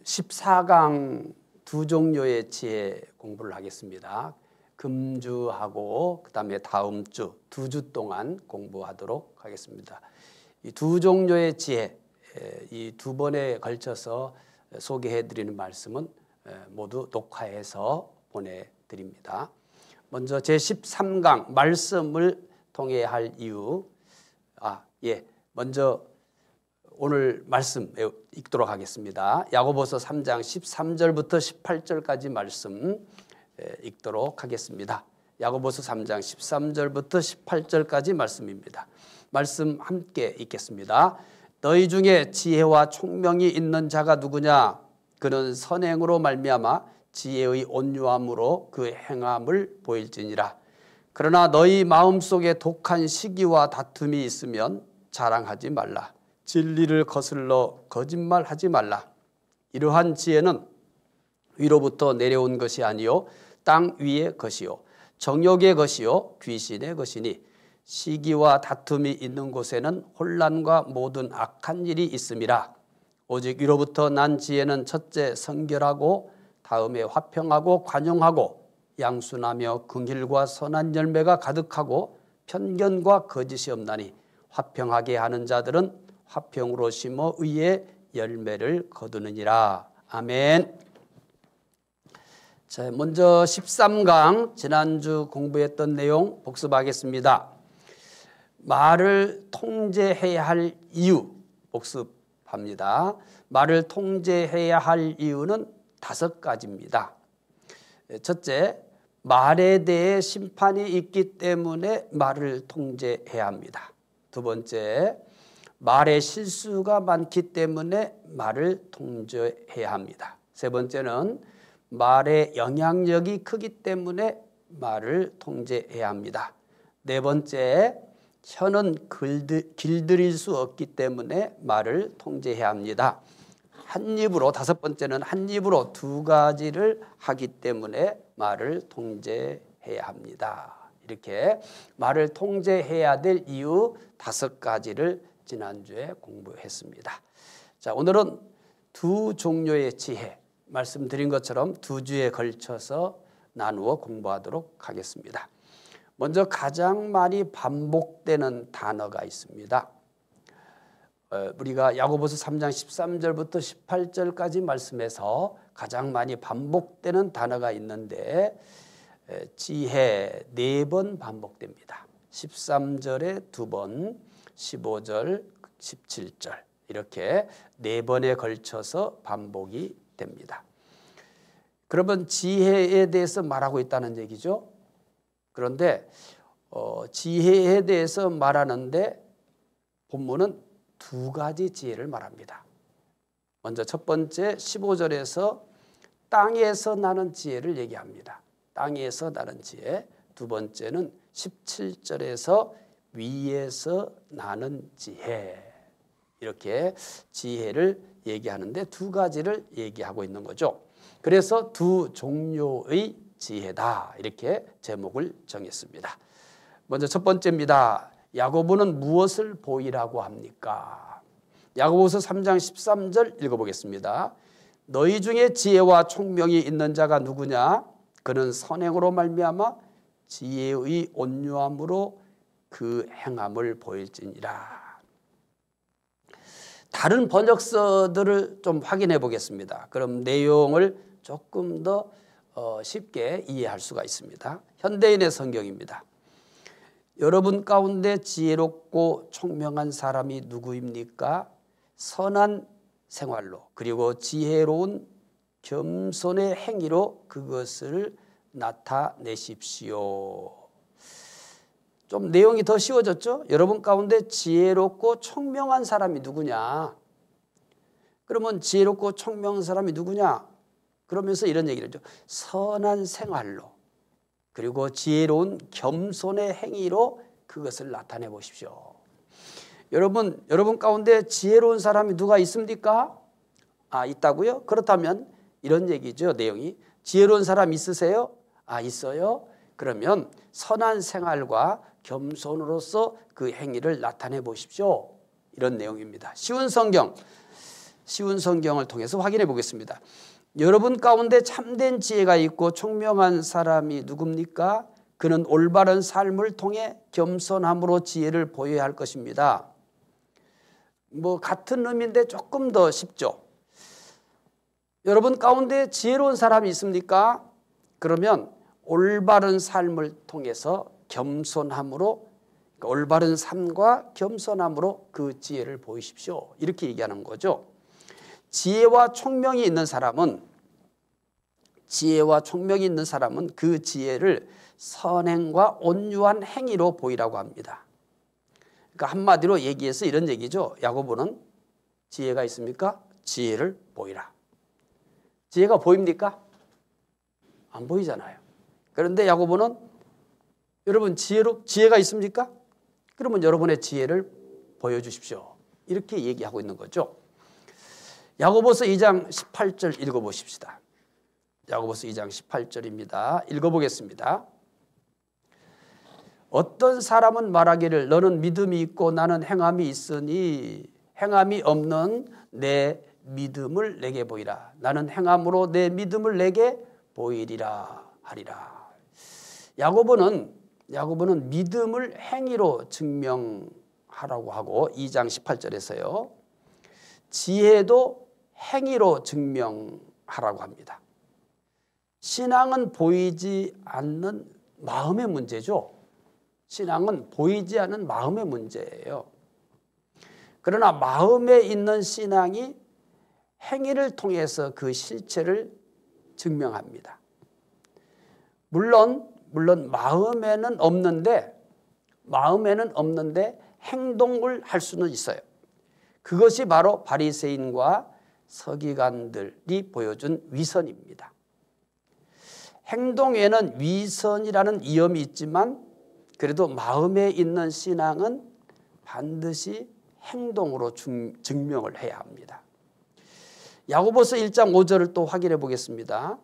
14강 두 종류의 지혜 공부를 하겠습니다. 금주하고 그다음에 다음 주 두 주 동안 공부하도록 하겠습니다. 이 두 종류의 지혜, 이 두 번에 걸쳐서 소개해드리는 말씀은 모두 녹화해서 보내드립니다. 먼저 제13강 말씀을 통해 할 이유, 먼저 오늘 말씀 읽도록 하겠습니다. 야고보서 3장 13절부터 18절까지 말씀 읽도록 하겠습니다. 야고보서 3장 13절부터 18절까지 말씀입니다. 말씀 함께 읽겠습니다. 너희 중에 지혜와 총명이 있는 자가 누구냐? 그는 선행으로 말미암아 지혜의 온유함으로 그 행함을 보일지니라. 그러나 너희 마음속에 독한 시기와 다툼이 있으면 자랑하지 말라. 진리를 거슬러 거짓말하지 말라. 이러한 지혜는 위로부터 내려온 것이 아니요 땅 위의 것이요 정욕의 것이요 귀신의 것이니 시기와 다툼이 있는 곳에는 혼란과 모든 악한 일이 있음이라. 오직 위로부터 난 지혜는 첫째 성결하고 다음에 화평하고 관용하고 양순하며 긍휼과 선한 열매가 가득하고 편견과 거짓이 없나니 화평하게 하는 자들은 화평으로 심어 의의 열매를 거두느니라. 아멘. 자, 먼저 13강 지난주 공부했던 내용 복습하겠습니다. 말을 통제해야 할 이유 복습합니다. 말을 통제해야 할 이유는 5가지입니다. 첫째, 말에 대해 심판이 있기 때문에 말을 통제해야 합니다. 두 번째, 말에 실수가 많기 때문에 말을 통제해야 합니다. 세 번째는 말의 영향력이 크기 때문에 말을 통제해야 합니다. 네 번째, 혀는 길들일 수 없기 때문에 말을 통제해야 합니다. 한 입으로, 다섯 번째는 한 입으로 두 가지를 하기 때문에 말을 통제해야 합니다. 이렇게 말을 통제해야 될 이유 5가지를 지난주에 공부했습니다. 자, 오늘은 두 종류의 지혜, 말씀드린 것처럼 두 주에 걸쳐서 나누어 공부하도록 하겠습니다. 먼저 가장 많이 반복되는 단어가 있습니다. 우리가 야고보서 3장 13절부터 18절까지 말씀에서 가장 많이 반복되는 단어가 있는데 지혜 4번 반복됩니다. 13절에 2번, 15절, 17절 이렇게 4번에 걸쳐서 반복이 됩니다. 그러면 지혜에 대해서 말하고 있다는 얘기죠. 그런데 지혜에 대해서 말하는데 본문은 2가지 지혜를 말합니다. 먼저 첫 번째 15절에서 땅에서 나는 지혜를 얘기합니다. 땅에서 나는 지혜. 두 번째는 17절에서 위에서 나는 지혜. 이렇게 지혜를 얘기하는데 2가지를 얘기하고 있는 거죠. 그래서 두 종류의 지혜다. 이렇게 제목을 정했습니다. 먼저 첫 번째입니다. 야고보는 무엇을 보이라고 합니까? 야고보서 3장 13절 읽어보겠습니다. 너희 중에 지혜와 총명이 있는 자가 누구냐? 그는 선행으로 말미암아 지혜의 온유함으로 그 행함을 보일지니라. 다른 번역서들을 좀 확인해 보겠습니다. 그럼 내용을 조금 더 쉽게 이해할 수가 있습니다. 현대인의 성경입니다. 여러분 가운데 지혜롭고 총명한 사람이 누구입니까? 선한 생활로 그리고 지혜로운 겸손의 행위로 그것을 나타내십시오. 좀 내용이 더 쉬워졌죠? 여러분 가운데 지혜롭고 총명한 사람이 누구냐? 그러면 지혜롭고 총명한 사람이 누구냐? 그러면서 이런 얘기를 하죠. 선한 생활로 그리고 지혜로운 겸손의 행위로 그것을 나타내 보십시오. 여러분 가운데 지혜로운 사람이 누가 있습니까? 있다고요? 그렇다면 이런 얘기죠. 내용이 지혜로운 사람 있으세요? 있어요? 그러면 선한 생활과 겸손으로서 그 행위를 나타내 보십시오. 이런 내용입니다. 쉬운 성경 쉬운 성경을 통해서 확인해 보겠습니다. 여러분 가운데 참된 지혜가 있고 총명한 사람이 누굽니까? 그는 올바른 삶을 통해 겸손함으로 지혜를 보여야 할 것입니다. 같은 의미인데 조금 더 쉽죠. 여러분 가운데 지혜로운 사람이 있습니까? 그러면 올바른 삶을 통해서 겸손함으로, 올바른 삶과 겸손함으로 그 지혜를 보이십시오. 이렇게 얘기하는 거죠. 지혜와 총명이 있는 사람은 그 지혜를 선행과 온유한 행위로 보이라고 합니다. 그러니까 한마디로 얘기해서 이런 얘기죠. 야고보는 지혜가 있습니까? 지혜를 보이라. 지혜가 보입니까? 안 보이잖아요. 그런데 야고보는 여러분 지혜가 있습니까? 그러면 여러분의 지혜를 보여주십시오. 이렇게 얘기하고 있는 거죠. 야고보서 2장 18절 읽어보십시다. 야고보서 2장 18절입니다. 읽어보겠습니다. 어떤 사람은 말하기를 너는 믿음이 있고 나는 행함이 있으니 행함이 없는 내 믿음을 내게 보이라. 나는 행함으로 내 믿음을 내게 보이리라 하리라. 야고보는 믿음을 행위로 증명하라고 하고 2장 18절에서요. 지혜도 행위로 증명하라고 합니다. 신앙은 보이지 않는 마음의 문제죠. 신앙은 보이지 않는 마음의 문제예요. 그러나 마음에 있는 신앙이 행위를 통해서 그 실체를 증명합니다. 물론 마음에는 없는데 행동을 할 수는 있어요. 그것이 바로 바리새인과 서기관들이 보여준 위선입니다. 행동에는 위선이라는 위험이 있지만 그래도 마음에 있는 신앙은 반드시 행동으로 증명을 해야 합니다. 야고보서 1장 5절을 또 확인해 보겠습니다.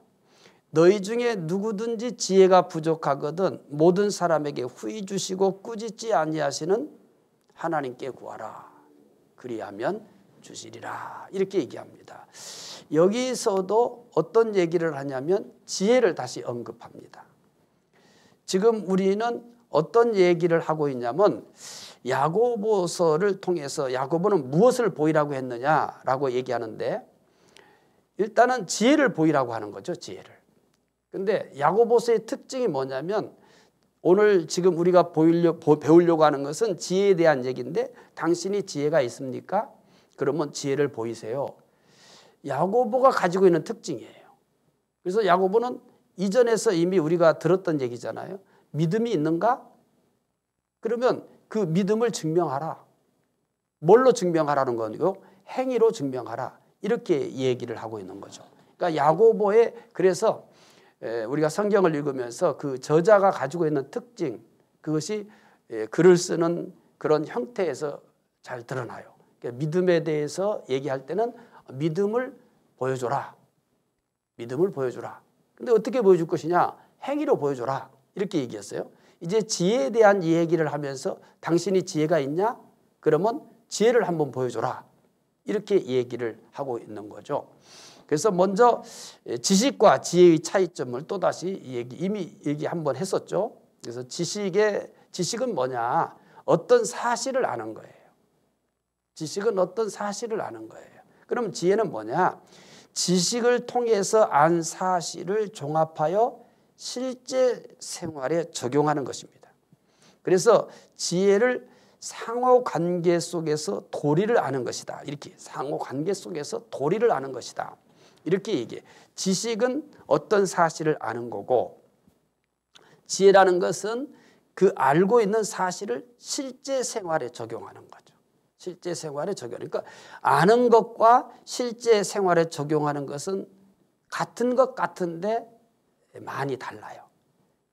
너희 중에 누구든지 지혜가 부족하거든 모든 사람에게 후히 주시고 꾸짖지 아니하시는 하나님께 구하라. 그리하면 주시리라. 이렇게 얘기합니다. 여기서도 어떤 얘기를 하냐면 지혜를 다시 언급합니다. 지금 우리는 어떤 얘기를 하고 있냐면 야고보서를 통해서 야고보는 무엇을 보이라고 했느냐라고 얘기하는데 일단은 지혜를 보이라고 하는 거죠. 지혜를. 근데 야고보서의 특징이 뭐냐면 오늘 지금 우리가 배우려고 하는 것은 지혜에 대한 얘기인데 당신이 지혜가 있습니까? 그러면 지혜를 보이세요. 야고보가 가지고 있는 특징이에요. 그래서 야고보는 이전에서 이미 우리가 들었던 얘기잖아요. 믿음이 있는가? 그러면 그 믿음을 증명하라. 뭘로 증명하라는 거고 행위로 증명하라. 이렇게 얘기를 하고 있는 거죠. 그러니까 야고보의 그래서 우리가 성경을 읽으면서 그 저자가 가지고 있는 특징 그것이 글을 쓰는 그런 형태에서 잘 드러나요. 그러니까 믿음에 대해서 얘기할 때는 믿음을 보여줘라. 믿음을 보여줘라. 근데 어떻게 보여줄 것이냐? 행위로 보여줘라. 이렇게 얘기했어요. 이제 지혜에 대한 얘기를 하면서 당신이 지혜가 있냐? 그러면 지혜를 한번 보여줘라. 이렇게 얘기를 하고 있는 거죠. 그래서 먼저 지식과 지혜의 차이점을 또다시 이미 얘기 한번 했었죠. 그래서 지식은 뭐냐? 어떤 사실을 아는 거예요. 지식은 어떤 사실을 아는 거예요. 그럼 지혜는 뭐냐? 지식을 통해서 안 사실을 종합하여 실제 생활에 적용하는 것입니다. 그래서 지혜를 상호관계 속에서 도리를 아는 것이다. 이렇게 상호관계 속에서 도리를 아는 것이다. 이렇게 얘기해. 지식은 어떤 사실을 아는 거고 지혜라는 것은 그 알고 있는 사실을 실제 생활에 적용하는 거죠. 실제 생활에 적용. 그러니까 아는 것과 실제 생활에 적용하는 것은 같은 것 같은데 많이 달라요.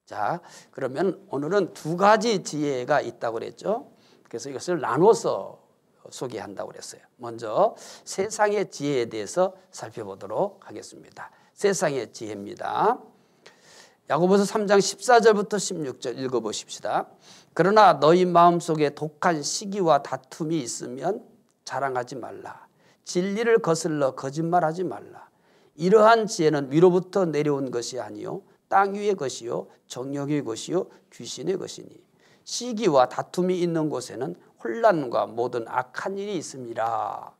자, 그러면 오늘은 두 가지 지혜가 있다고 그랬죠. 그래서 이것을 나눠서 소개한다고 그랬어요. 먼저 세상의 지혜에 대해서 살펴보도록 하겠습니다. 세상의 지혜입니다. 야고보서 3장 14절부터 16절 읽어보십시다. 그러나 너희 마음속에 독한 시기와 다툼이 있으면 자랑하지 말라. 진리를 거슬러 거짓말하지 말라. 이러한 지혜는 위로부터 내려온 것이 아니요 땅 위의 것이요 정욕의 것이요 귀신의 것이니 시기와 다툼이 있는 곳에는 혼란과 모든 악한 일이 있습니다.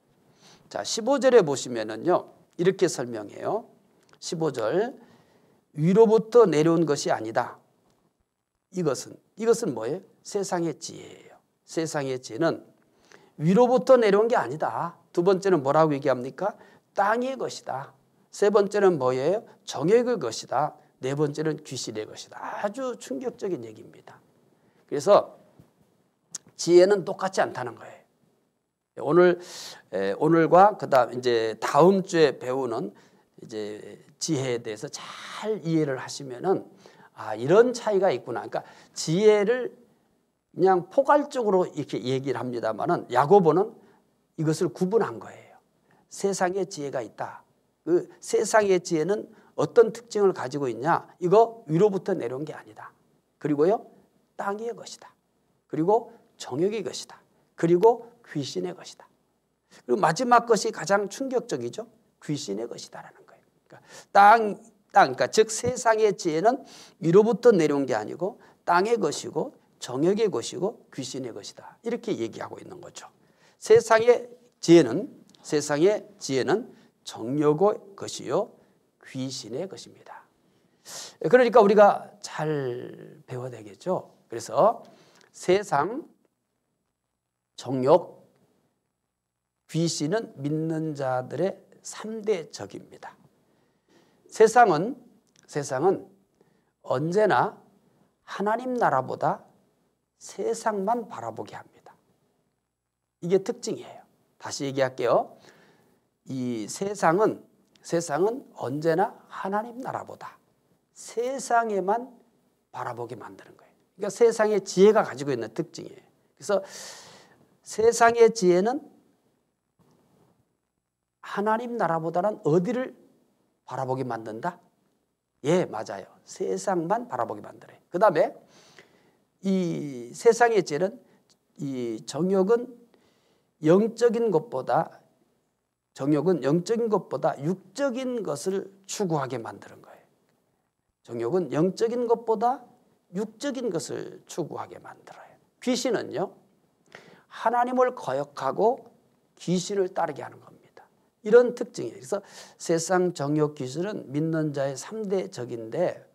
자, 15절에 보시면은요 이렇게 설명해요. 15절 위로부터 내려온 것이 아니다. 이것은 뭐예요? 세상의 지혜예요. 세상의 지혜는 위로부터 내려온 게 아니다. 두 번째는 뭐라고 얘기합니까? 땅의 것이다. 세 번째는 뭐예요? 정욕의 것이다. 네 번째는 귀신의 것이다. 아주 충격적인 얘기입니다. 그래서 지혜는 똑같지 않다는 거예요. 오늘과 그다음 이제 다음 주에 배우는 이제 지혜에 대해서 잘 이해를 하시면은 이런 차이가 있구나. 그러니까 지혜를 그냥 포괄적으로 이렇게 얘기를 합니다만은 야고보는 이것을 구분한 거예요. 세상의 지혜가 있다. 그 세상의 지혜는 어떤 특징을 가지고 있냐? 이거 위로부터 내려온 게 아니다. 그리고요 땅의 것이다. 그리고 정욕의 것이다. 그리고 귀신의 것이다. 그리고 마지막 것이 가장 충격적이죠. 귀신의 것이다라는 거예요. 그러니까 그러니까 즉 세상의 지혜는 위로부터 내려온 게 아니고 땅의 것이고 정욕의 것이고 귀신의 것이다. 이렇게 얘기하고 있는 거죠. 세상의 지혜는 정욕의 것이요 귀신의 것입니다. 그러니까 우리가 잘 배워야 되겠죠. 그래서 세상, 정욕, 귀신은 믿는 자들의 3대 적입니다. 세상은 언제나 하나님 나라보다 세상만 바라보게 합니다. 이게 특징이에요. 다시 얘기할게요. 이 세상은 언제나 하나님 나라보다 세상에만 바라보게 만드는 거예요. 그러니까 세상의 지혜가 가지고 있는 특징이에요. 그래서 세상의 지혜는 하나님 나라보다는 어디를 바라보게 만든다? 예, 맞아요. 세상만 바라보게 만들어요. 그 다음에 이 세상의 지혜는 이 정욕은 영적인 것보다 육적인 것을 추구하게 만드는 거예요. 정욕은 영적인 것보다 육적인 것을 추구하게 만들어요. 귀신은요, 하나님을 거역하고 귀신을 따르게 하는 겁니다. 이런 특징이에요. 그래서 세상, 정욕, 귀신은 믿는 자의 3대 적인데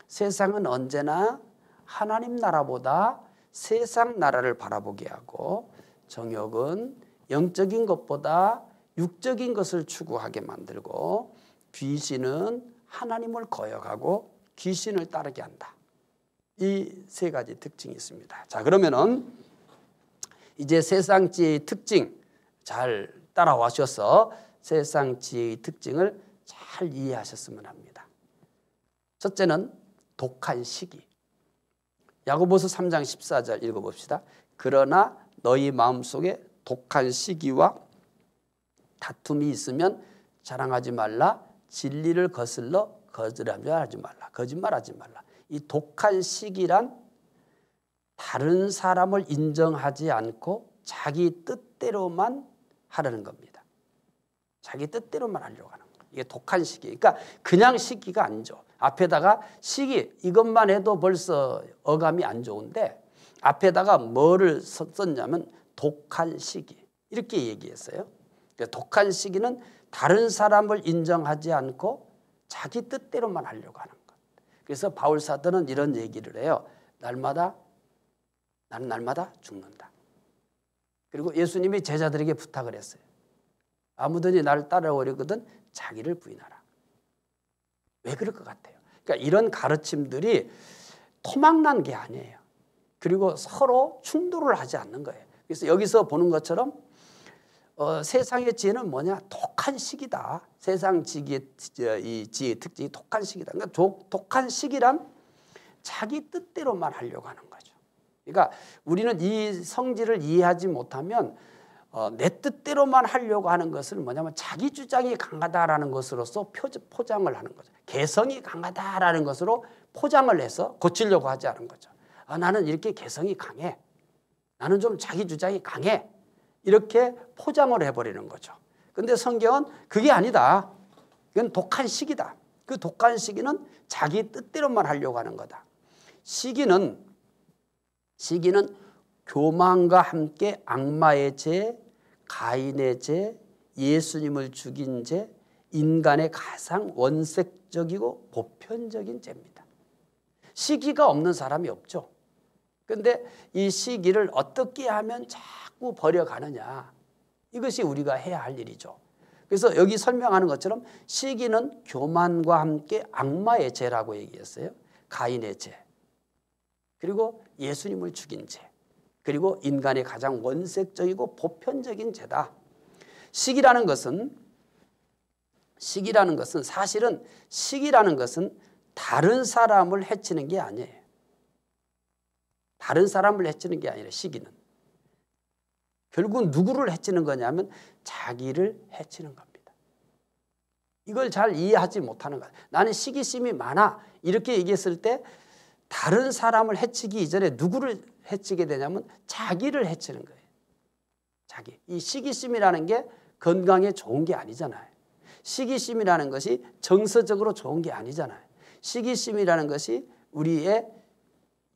세상은 언제나 하나님 나라보다 세상 나라를 바라보게 하고 정욕은 영적인 것보다 육적인 것을 추구하게 만들고 귀신은 하나님을 거역하고 귀신을 따르게 한다. 이 세 가지 특징이 있습니다. 자, 그러면은 이제 세상 지혜의 특징 잘 따라와셔서 세상 지혜의 특징을 잘 이해하셨으면 합니다. 첫째는 독한 시기. 야고보서 3장 14절 읽어봅시다. 그러나 너희 마음속에 독한 시기와 다툼이 있으면 자랑하지 말라. 진리를 거슬러 거짓말하지 말라. 이 독한 시기란 다른 사람을 인정하지 않고 자기 뜻대로만 하려는 겁니다. 자기 뜻대로만 하려고 하는 거예요. 이게 독한 시기. 그러니까 그냥 시기가 안 좋아. 앞에다가 시기 이것만 해도 벌써 어감이 안 좋은데 앞에다가 뭐를 썼냐면 독한 시기 이렇게 얘기했어요. 그러니까 독한 시기는 다른 사람을 인정하지 않고 자기 뜻대로만 하려고 하는 것. 그래서 바울 사도는 이런 얘기를 해요. 나는 날마다 죽는다. 그리고 예수님이 제자들에게 부탁을 했어요. 아무든지 나를 따라오려거든 자기를 부인하라. 왜 그럴 것 같아요? 그러니까 이런 가르침들이 토막난 게 아니에요. 그리고 서로 충돌을 하지 않는 거예요. 그래서 여기서 보는 것처럼 세상의 지혜는 뭐냐? 독한 시기다. 세상 지혜의 특징이 독한 시기다. 그러니까 독한 시기란 자기 뜻대로만 하려고 하는 거죠. 그러니까 우리는 이 성질을 이해하지 못하면 내 뜻대로만 하려고 하는 것을 뭐냐면 자기 주장이 강하다라는 것으로서 포장을 하는 거죠. 개성이 강하다라는 것으로 포장을 해서 고치려고 하지 않은 거죠. 나는 이렇게 개성이 강해. 나는 좀 자기 주장이 강해. 이렇게 포장을 해버리는 거죠. 근데 성경은 그게 아니다. 이건 독한 시기다. 그 독한 시기는 자기 뜻대로만 하려고 하는 거다. 시기는 교만과 함께 악마의 죄, 가인의 죄, 예수님을 죽인 죄, 인간의 가장 원색적이고 보편적인 죄입니다. 시기가 없는 사람이 없죠. 그런데 이 시기를 어떻게 하면 자꾸 버려가느냐, 이것이 우리가 해야 할 일이죠. 그래서 여기 설명하는 것처럼 시기는 교만과 함께 악마의 죄라고 얘기했어요. 가인의 죄, 그리고 예수님을 죽인 죄, 그리고 인간의 가장 원색적이고 보편적인 죄다. 시기라는 것은 사실은 시기라는 것은 다른 사람을 해치는 게 아니에요. 다른 사람을 해치는 게 아니라 시기는 결국 누구를 해치는 거냐면 자기를 해치는 겁니다. 이걸 잘 이해하지 못하는 거예요. 나는 시기심이 많아 이렇게 얘기했을 때 다른 사람을 해치기 이전에 누구를 해치게 되냐면 자기를 해치는 거예요. 자기. 이 시기심이라는 게 건강에 좋은 게 아니잖아요. 시기심이라는 것이 정서적으로 좋은 게 아니잖아요. 시기심이라는 것이 우리의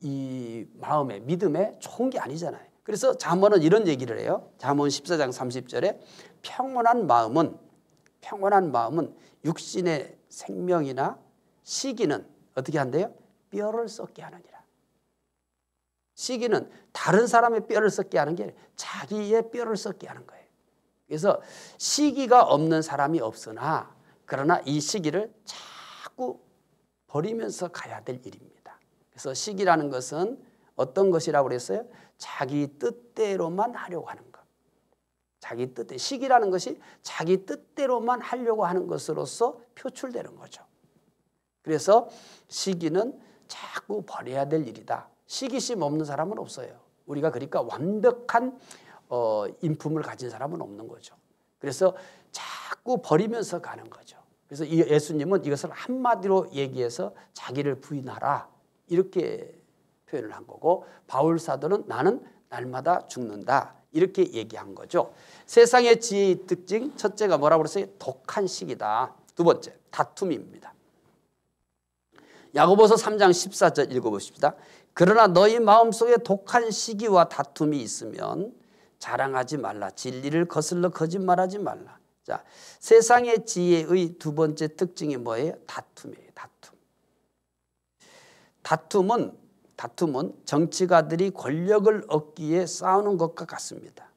이 마음에 믿음에 좋은 게 아니잖아요. 그래서 잠언은 이런 얘기를 해요. 잠언 14장 30절에 평온한 마음은 육신의 생명이나 시기는 어떻게 한대요? 뼈를 썩게 하느니라. 시기는 다른 사람의 뼈를 썩게 하는 게 아니라 자기의 뼈를 썩게 하는 거예요. 그래서 시기가 없는 사람이 없으나 그러나 이 시기를 자꾸 버리면서 가야 될 일입니다. 그래서 시기라는 것은 어떤 것이라고 그랬어요? 자기 뜻대로만 하려고 하는 것. 자기 뜻대로. 시기라는 것이 자기 뜻대로만 하려고 하는 것으로서 표출되는 거죠. 그래서 시기는 자꾸 버려야 될 일이다. 시기심 없는 사람은 없어요. 우리가 그러니까 완벽한 인품을 가진 사람은 없는 거죠. 그래서 자꾸 버리면서 가는 거죠. 그래서 예수님은 이것을 한마디로 얘기해서 자기를 부인하라 이렇게 표현을 한 거고, 바울 사도는 나는 날마다 죽는다 이렇게 얘기한 거죠. 세상의 지혜의 특징 첫째가 뭐라고 그랬어요? 독한 시기다. 두 번째 다툼입니다. 야고보서 3장 14절 읽어보십시다. 그러나 너희 마음속에 독한 시기와 다툼이 있으면 자랑하지 말라. 진리를 거슬러 거짓말하지 말라. 자, 세상의 지혜의 두 번째 특징이 뭐예요? 다툼이에요. 다툼은 정치가들이 권력을 얻기 위해 싸우는 것과 같습니다.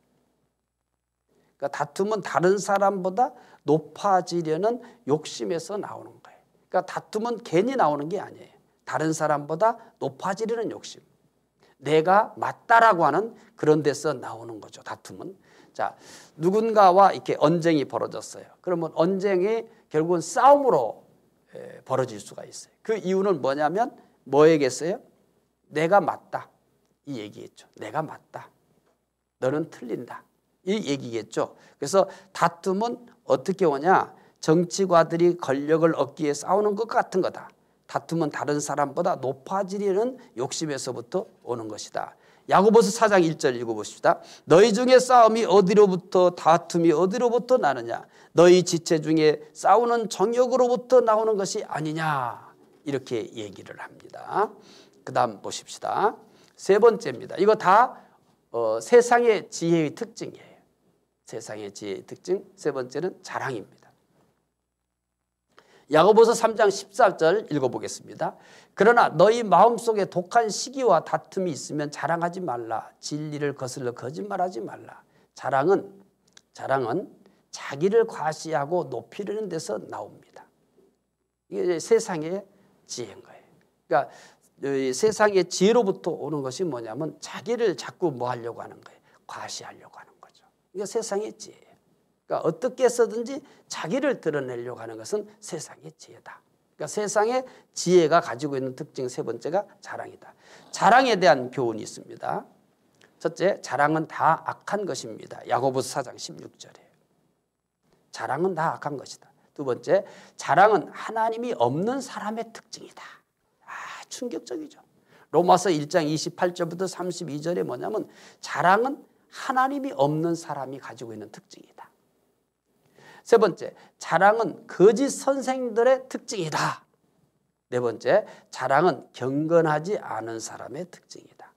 그러니까 다툼은 다른 사람보다 높아지려는 욕심에서 나오는 거예요. 그러니까 다툼은 괜히 나오는 게 아니에요. 다른 사람보다 높아지려는 욕심. 내가 맞다라고 하는 그런 데서 나오는 거죠. 다툼은. 자, 누군가와 이렇게 언쟁이 벌어졌어요. 그러면 언쟁이 결국은 싸움으로 벌어질 수가 있어요. 그 이유는 뭐냐면 뭐에겠어요? 내가 맞다. 이 얘기겠죠. 내가 맞다. 너는 틀린다. 이 얘기겠죠. 그래서 다툼은 어떻게 오냐? 정치가들이 권력을 얻기 위해 싸우는 것 같은 거다. 다툼은 다른 사람보다 높아지려는 욕심에서부터 오는 것이다. 야고보서 4장 1절 읽어보십시다. 너희 중에 싸움이 어디로부터 다툼이 어디로부터 나느냐? 너희 지체 중에 싸우는 정욕으로부터 나오는 것이 아니냐? 이렇게 얘기를 합니다. 그 다음 보십시다. 세 번째입니다. 이거 다 세상의 지혜의 특징이에요. 세상의 지혜의 특징 세 번째는 자랑입니다. 야고보서 3장 14절 읽어보겠습니다. 그러나 너희 마음속에 독한 시기와 다툼이 있으면 자랑하지 말라. 진리를 거슬러 거짓말하지 말라. 자랑은 자기를 과시하고 높이려는 데서 나옵니다. 이게 세상의 지혜인 거예요. 그러니까 세상의 지혜로부터 오는 것이 뭐냐면 자기를 자꾸 뭐 하려고 하는 거예요? 과시하려고 하는 거죠. 이게 세상의 지혜예요. 그러니까 어떻게 해서든지 자기를 드러내려고 하는 것은 세상의 지혜다. 그러니까 세상의 지혜가 가지고 있는 특징 세 번째가 자랑이다. 자랑에 대한 교훈이 있습니다. 첫째, 자랑은 다 악한 것입니다. 야고보서 4장 16절에. 자랑은 다 악한 것이다. 두 번째, 자랑은 하나님이 없는 사람의 특징이다. 충격적이죠. 로마서 1장 28절부터 32절에 뭐냐면 자랑은 하나님이 없는 사람이 가지고 있는 특징이다. 세 번째, 자랑은 거짓 선생들의 특징이다. 네 번째, 자랑은 경건하지 않은 사람의 특징이다.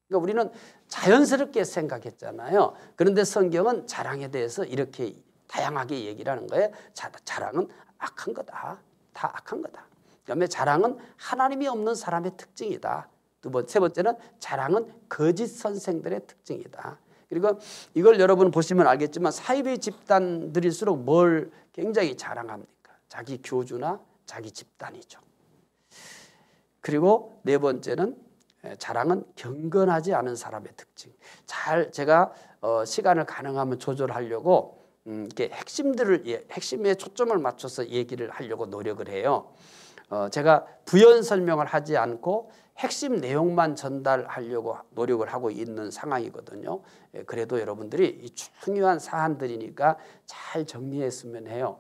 그러니까 우리는 자연스럽게 생각했잖아요. 그런데 성경은 자랑에 대해서 이렇게 다양하게 얘기를 하는 거예요. 자랑은 악한 거다. 다 악한 거다. 그다음에 자랑은 하나님이 없는 사람의 특징이다. 세 번째는 자랑은 거짓 선생들의 특징이다. 그리고 이걸 여러분 보시면 알겠지만 사이비 집단들일수록 뭘 굉장히 자랑합니까? 자기 교주나 자기 집단이죠. 그리고 네 번째는 자랑은 경건하지 않은 사람의 특징. 제가 시간을 가능하면 조절하려고 이렇게 핵심에 초점을 맞춰서 얘기를 하려고 노력을 해요. 제가 부연 설명을 하지 않고 핵심 내용만 전달하려고 노력을 하고 있는 상황이거든요. 그래도 여러분들이 이 중요한 사안들이니까 잘 정리했으면 해요.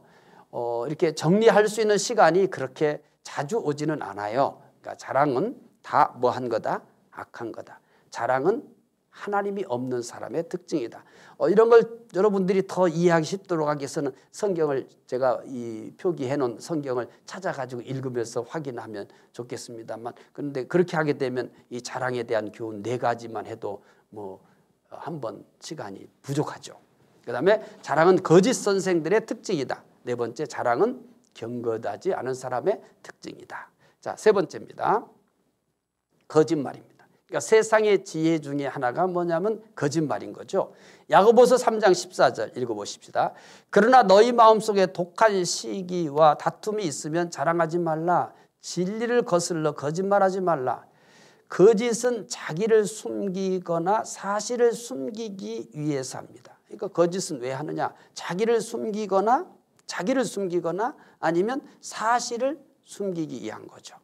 이렇게 정리할 수 있는 시간이 그렇게 자주 오지는 않아요. 그러니까 자랑은 다 뭐한 거다? 악한 거다. 자랑은 하나님이 없는 사람의 특징이다. 이런 걸 여러분들이 더 이해하기 쉽도록 하기 위해서는 성경을 제가 이 표기해 놓은 성경을 찾아가지고 읽으면서 확인하면 좋겠습니다만, 그런데 그렇게 하게 되면 이 자랑에 대한 교훈 4가지만 해도 뭐 한 번 시간이 부족하죠. 그다음에 자랑은 거짓 선생들의 특징이다. 네 번째, 자랑은 경건하지 않은 사람의 특징이다. 자, 세 번째입니다. 거짓말입니다. 그러니까 세상의 지혜 중에 하나가 뭐냐면 거짓말인 거죠. 야고보서 3장 14절 읽어보십시다. 그러나 너희 마음속에 독한 시기와 다툼이 있으면 자랑하지 말라. 진리를 거슬러 거짓말하지 말라. 거짓은 자기를 숨기거나 사실을 숨기기 위해서 합니다. 그러니까 거짓은 왜 하느냐? 자기를 숨기거나 아니면 사실을 숨기기 위한 거죠.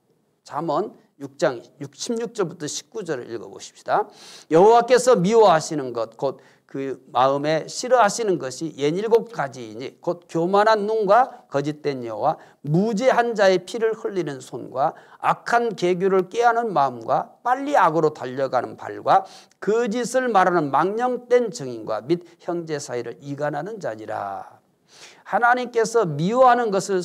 잠언 6장 16절부터 19절을 읽어보십시다. 여호와께서 미워하시는 것 곧 그 마음에 싫어하시는 것이 67가지이니 곧 교만한 눈과 거짓된 여와 무죄한 자의 피를 흘리는 손과 악한 계교를 꾀하는 마음과 빨리 악으로 달려가는 발과 거짓을 말하는 망령된 증인과 및 형제 사이를 이간하는 자니라. 하나님께서 미워하는 것을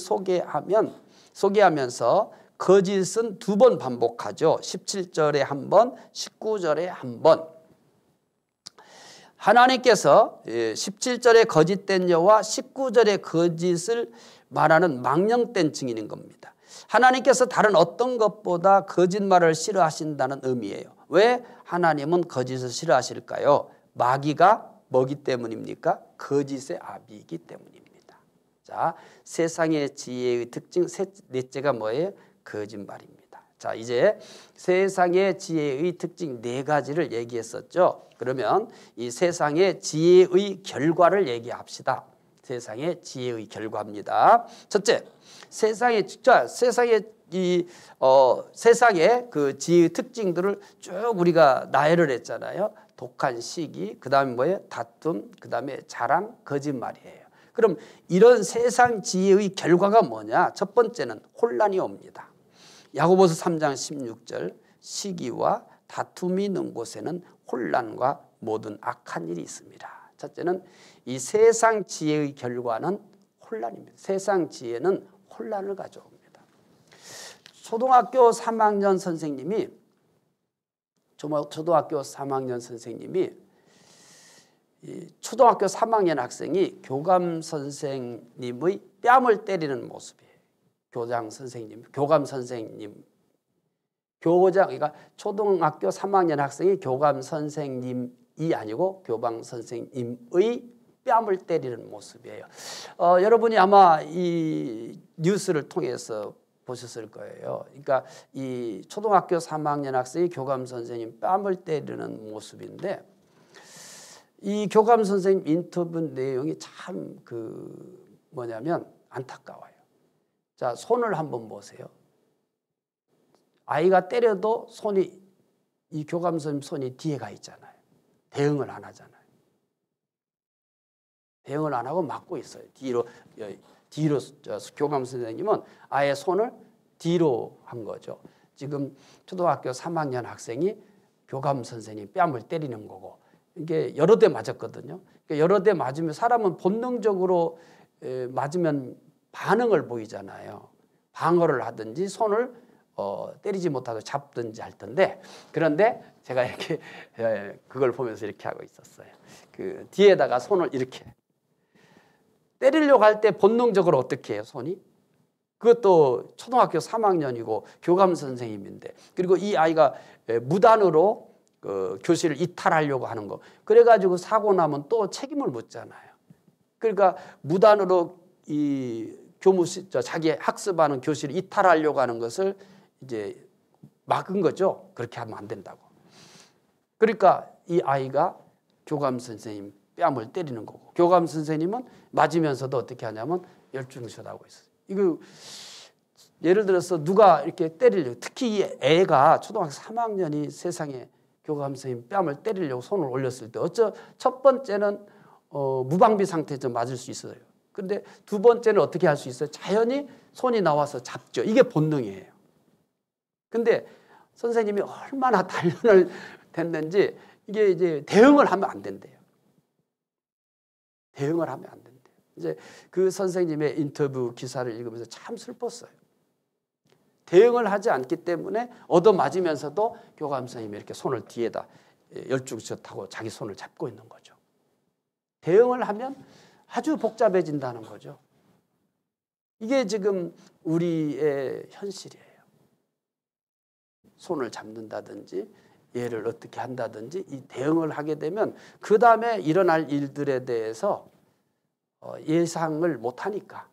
소개하면서 거짓은 2번 반복하죠. 17절에 한 번, 19절에 한 번. 하나님께서 17절에 거짓된 여와 19절에 거짓을 말하는 망령된 증인인 겁니다. 하나님께서 다른 어떤 것보다 거짓말을 싫어하신다는 의미예요. 왜 하나님은 거짓을 싫어하실까요? 마귀가 뭐기 때문입니까? 거짓의 아비이기 때문입니다. 자, 세상의 지혜의 특징 넷째가 뭐예요? 거짓말입니다. 자, 이제 세상의 지혜의 특징 4가지를 얘기했었죠. 그러면 이 세상의 지혜의 결과를 얘기합시다. 세상의 지혜의 결과입니다. 첫째, 세상의 그 지혜의 특징들을 쭉 우리가 나열을 했잖아요. 독한 시기, 그다음에 뭐예요? 다툼, 그다음에 자랑, 거짓말이에요. 그럼 이런 세상 지혜의 결과가 뭐냐? 첫 번째는 혼란이 옵니다. 야고보서 3장 16절 시기와 다툼이 있는 곳에는 혼란과 모든 악한 일이 있습니다. 첫째는 이 세상 지혜의 결과는 혼란입니다. 세상 지혜는 혼란을 가져옵니다. 초등학교 3학년 선생님이 초등학교 3학년 학생이 교감 선생님의 뺨을 때리는 모습이에요. 교감 선생님, 그러니까 초등학교 3학년 학생이 교감 선생님이 아니고 교감 선생님의 뺨을 때리는 모습이에요. 여러분이 아마 이 뉴스를 통해서 보셨을 거예요. 그러니까 이 초등학교 3학년 학생이 교감 선생님 뺨을 때리는 모습인데, 이 교감 선생님 인터뷰 내용이 참 뭐냐면 안타까워요. 자, 손을 한번 보세요. 아이가 때려도 이 교감 선생님 손이 뒤에 가 있잖아요. 대응을 안 하잖아요. 대응을 안 하고 막고 있어요. 뒤로 교감 선생님은 아예 손을 뒤로 한 거죠. 지금 초등학교 3학년 학생이 교감 선생님 뺨을 때리는 거고, 이게 여러 대 맞았거든요. 그러니까 여러 대 맞으면 사람은 본능적으로 맞으면 반응을 보이잖아요. 방어를 하든지 손을 때리지 못하고 잡든지 할 텐데, 그런데 제가 이렇게 그걸 보면서 이렇게 하고 있었어요. 그 뒤에다가 손을 이렇게 때리려고 할 때 본능적으로 어떻게 해요, 손이? 그것도 초등학교 3학년이고 교감 선생님인데, 그리고 이 아이가 무단으로 교실을 이탈하려고 하는 거, 그래가지고 사고 나면 또 책임을 묻잖아요. 그러니까 무단으로 이 교무실, 자기 학습하는 교실을 이탈하려고 하는 것을 이제 막은 거죠. 그렇게 하면 안 된다고. 그러니까 이 아이가 교감 선생님 뺨을 때리는 거고, 교감 선생님은 맞으면서도 어떻게 하냐면 열중셔하고 있어요. 이거 예를 들어서 누가 이렇게 때리려고, 특히 이 애가 초등학교 3학년이 세상에 교감 선생님 뺨을 때리려고 손을 올렸을 때 첫 번째는 무방비 상태에서 맞을 수 있어요. 그런데 두 번째는 어떻게 할 수 있어요? 자연히 손이 나와서 잡죠. 이게 본능이에요. 근데 선생님이 얼마나 단련을 됐는지 이게 이제 대응을 하면 안 된대요. 대응을 하면 안 된대요. 이제 그 선생님의 인터뷰 기사를 읽으면서 참 슬펐어요. 대응을 하지 않기 때문에 얻어맞으면서도 교감 선생님이 이렇게 손을 뒤에다 열중시하고 자기 손을 잡고 있는 거죠. 대응을 하면 아주 복잡해진다는 거죠. 이게 지금 우리의 현실이에요. 손을 잡는다든지 얘를 어떻게 한다든지 이 대응을 하게 되면 그 다음에 일어날 일들에 대해서 예상을 못하니까,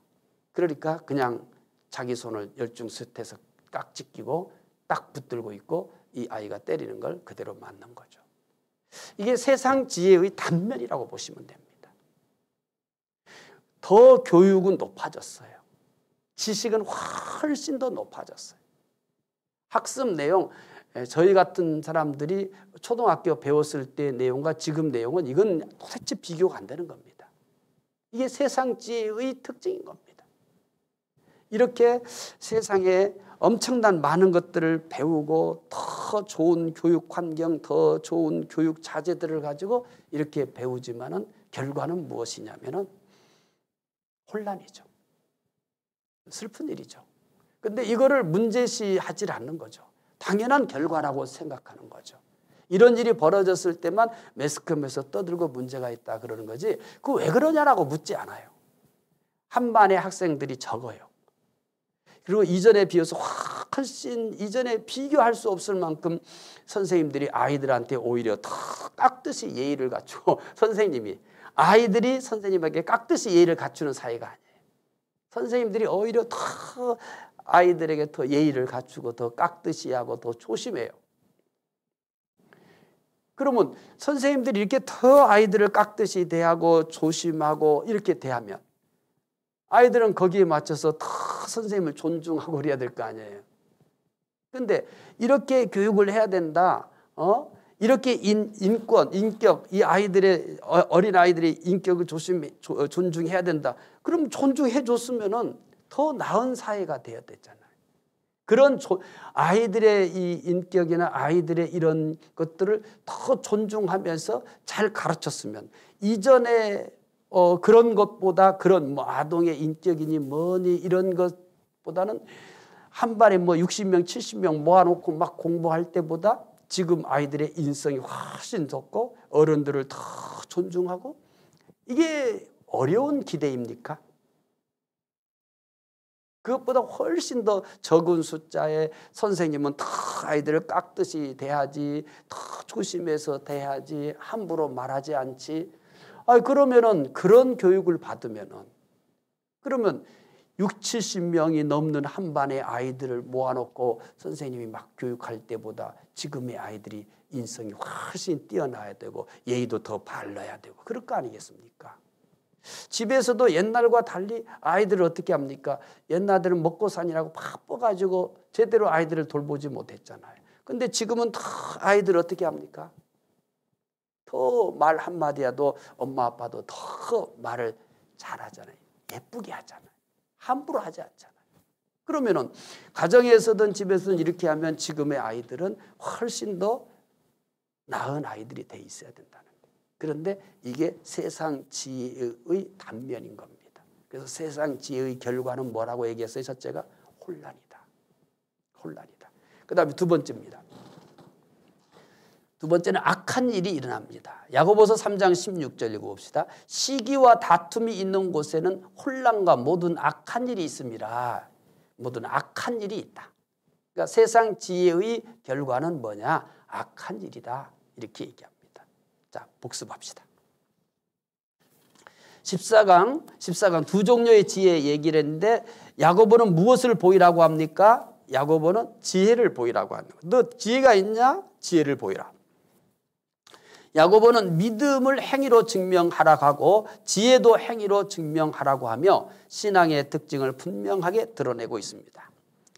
그러니까 그냥 자기 손을 열중시해서 깍지 끼고 딱 붙들고 있고 이 아이가 때리는 걸 그대로 맞는 거죠. 이게 세상 지혜의 단면이라고 보시면 됩니다. 더 교육은 높아졌어요. 지식은 훨씬 더 높아졌어요. 학습 내용, 저희 같은 사람들이 초등학교 배웠을 때 내용과 지금 내용은 이건 도대체 비교가 안 되는 겁니다. 이게 세상 지혜의 특징인 겁니다. 이렇게 세상에 엄청난 많은 것들을 배우고 더 좋은 교육 환경, 더 좋은 교육 자재들을 가지고 이렇게 배우지만은 결과는 무엇이냐면은 혼란이죠. 슬픈 일이죠. 근데 이거를 문제시하지 않는 거죠. 당연한 결과라고 생각하는 거죠. 이런 일이 벌어졌을 때만 매스컴에서 떠들고 문제가 있다 그러는 거지, 그거 왜 그러냐라고 묻지 않아요. 한 반의 학생들이 적어요. 그리고 이전에 비해서 훨씬 이전에 비교할 수 없을 만큼 선생님들이 아이들한테 오히려 더 깍듯이 예의를 갖추고, 선생님이 아이들이 선생님에게 깍듯이 예의를 갖추는 사이가 아니에요. 선생님들이 오히려 더 아이들에게 더 예의를 갖추고 더 깍듯이 하고 더 조심해요. 그러면 선생님들이 이렇게 더 아이들을 깍듯이 대하고 조심하고 이렇게 대하면 아이들은 거기에 맞춰서 더 선생님을 존중하고 그래야 될 거 아니에요. 그런데 이렇게 교육을 해야 된다. 이렇게 인권, 인격, 이 아이들의 어린 아이들의 인격을 존중해야 된다. 그럼 존중해 줬으면은 더 나은 사회가 되어야 되잖아요. 그런 아이들의 이 인격이나 아이들의 이런 것들을 더 존중하면서 잘 가르쳤으면, 이전에 그런 것보다 그런 뭐 아동의 인격이니 뭐니 이런 것보다는 한 반에 뭐 60명, 70명 모아놓고 막 공부할 때보다 지금 아이들의 인성이 훨씬 좋고 어른들을 더 존중하고, 이게 어려운 기대입니까? 그것보다 훨씬 더 적은 숫자의 선생님은 더 아이들을 깍듯이 대하지, 더 조심해서 대하지, 함부로 말하지 않지. 그러면은 그런 교육을 받으면은, 그러면 60, 70명이 넘는 한 반의 아이들을 모아놓고 선생님이 막 교육할 때보다 지금의 아이들이 인성이 훨씬 뛰어나야 되고 예의도 더 발라야 되고 그럴 거 아니겠습니까? 집에서도 옛날과 달리 아이들을 어떻게 합니까? 옛날에는 먹고 사느라고 바빠가지고 제대로 아이들을 돌보지 못했잖아요. 근데 지금은 더 아이들을 어떻게 합니까? 더 말 한마디라도 엄마 아빠도 더 말을 잘하잖아요. 예쁘게 하잖아요. 함부로 하지 않잖아요. 그러면은 가정에서든 집에서든 이렇게 하면 지금의 아이들은 훨씬 더 나은 아이들이 돼 있어야 된다는 거예요. 그런데 이게 세상 지혜의 단면인 겁니다. 그래서 세상 지혜의 결과는 뭐라고 얘기했어요? 첫째가 혼란이다. 혼란이다. 그 다음에 두 번째입니다. 두 번째는 악한 일이 일어납니다. 야고보서 3장 16절 읽어봅시다. 시기와 다툼이 있는 곳에는 혼란과 모든 악한 일이 있습니다. 모든 악한 일이 있다. 그러니까 세상 지혜의 결과는 뭐냐? 악한 일이다. 이렇게 얘기합니다. 자, 복습합시다. 14강 두 종류의 지혜 얘기를 했는데 야고보는 무엇을 보이라고 합니까? 야고보는 지혜를 보이라고 하는 거예요. 너 지혜가 있냐? 지혜를 보이라. 야고보는 믿음을 행위로 증명하라고 하고 지혜도 행위로 증명하라고 하며 신앙의 특징을 분명하게 드러내고 있습니다.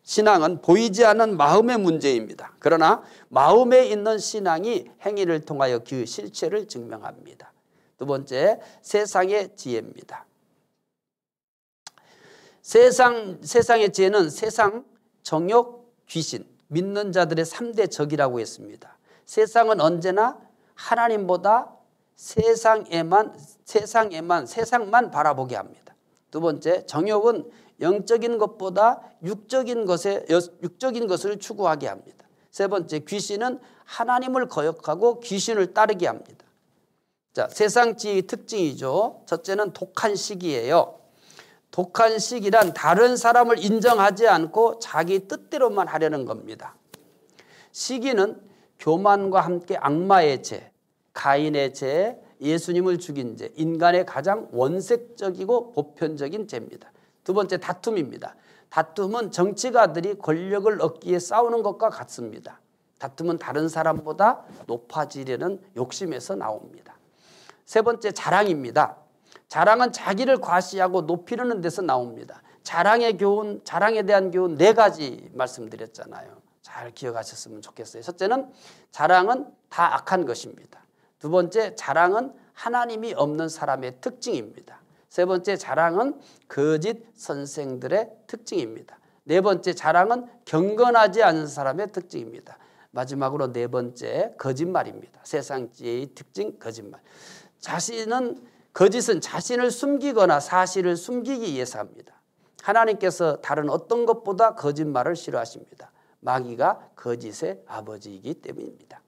신앙은 보이지 않는 마음의 문제입니다. 그러나 마음에 있는 신앙이 행위를 통하여 그 실체를 증명합니다. 두 번째, 세상의 지혜입니다. 세상의 지혜는 세상, 정욕, 귀신, 믿는 자들의 3대 적이라고 했습니다. 세상은 언제나 하나님보다 세상만 바라보게 합니다. 두 번째, 정욕은 영적인 것보다 육적인 것을 추구하게 합니다. 세 번째, 귀신은 하나님을 거역하고 귀신을 따르게 합니다. 자, 세상 지혜의 특징이죠. 첫째는 독한 시기예요. 독한 시기란 다른 사람을 인정하지 않고 자기 뜻대로만 하려는 겁니다. 시기는 교만과 함께 악마의 죄, 가인의 죄, 예수님을 죽인 죄, 인간의 가장 원색적이고 보편적인 죄입니다. 두 번째, 다툼입니다. 다툼은 정치가들이 권력을 얻기 위해 싸우는 것과 같습니다. 다툼은 다른 사람보다 높아지려는 욕심에서 나옵니다. 세 번째, 자랑입니다. 자랑은 자기를 과시하고 높이려는 데서 나옵니다. 자랑에 대한 교훈 4가지 말씀드렸잖아요. 잘 기억하셨으면 좋겠어요. 첫째는 자랑은 다 악한 것입니다. 두 번째, 자랑은 하나님이 없는 사람의 특징입니다. 세 번째, 자랑은 거짓 선생들의 특징입니다. 네 번째, 자랑은 경건하지 않은 사람의 특징입니다. 마지막으로 네 번째, 거짓말입니다. 세상 지혜의 특징, 거짓말. 거짓은 자신을 숨기거나 사실을 숨기기 위해서 합니다. 하나님께서 다른 어떤 것보다 거짓말을 싫어하십니다. 마귀가 거짓의 아버지이기 때문입니다.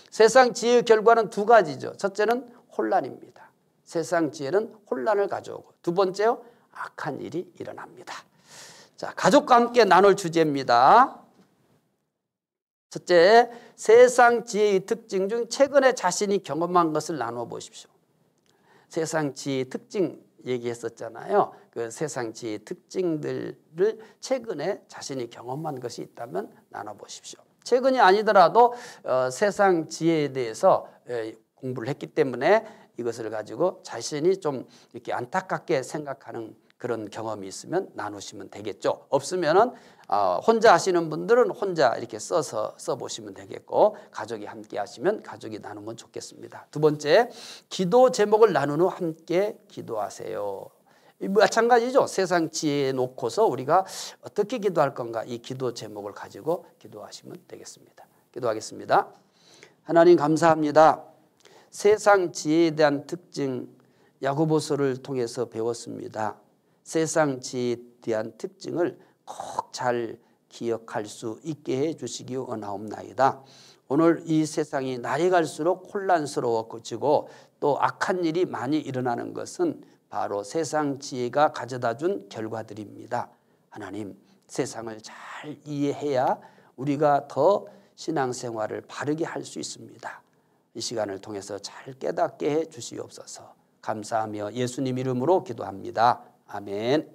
세상 지혜의 결과는 2가지죠. 첫째는 혼란입니다. 세상 지혜는 혼란을 가져오고, 두 번째요, 악한 일이 일어납니다. 자, 가족과 함께 나눌 주제입니다. 첫째, 세상 지혜의 특징 중 최근에 자신이 경험한 것을 나눠 보십시오. 세상 지혜의 특징 얘기했었잖아요. 그 세상 지혜의 특징들을 최근에 자신이 경험한 것이 있다면 나눠보십시오. 최근이 아니더라도 세상 지혜에 대해서 공부를 했기 때문에 이것을 가지고 자신이 좀 이렇게 안타깝게 생각하는 그런 경험이 있으면 나누시면 되겠죠. 없으면은 혼자 하시는 분들은 혼자 이렇게 써보시면 되겠고, 가족이 함께 하시면 가족이 나누면 좋겠습니다. 두 번째, 기도 제목을 나눈 후 함께 기도하세요. 마찬가지죠. 세상 지혜에 놓고서 우리가 어떻게 기도할 건가, 이 기도 제목을 가지고 기도하시면 되겠습니다. 기도하겠습니다. 하나님 감사합니다. 세상 지혜에 대한 특징 야고보서를 통해서 배웠습니다. 세상 지혜에 대한 특징을 꼭 잘 기억할 수 있게 해주시기 원하옵나이다. 오늘 이 세상이 날이 갈수록 혼란스러워지고 또 악한 일이 많이 일어나는 것은 바로 세상 지혜가 가져다준 결과들입니다. 하나님, 세상을 잘 이해해야 우리가 더 신앙생활을 바르게 할 수 있습니다. 이 시간을 통해서 잘 깨닫게 해 주시옵소서. 감사하며 예수님 이름으로 기도합니다. 아멘.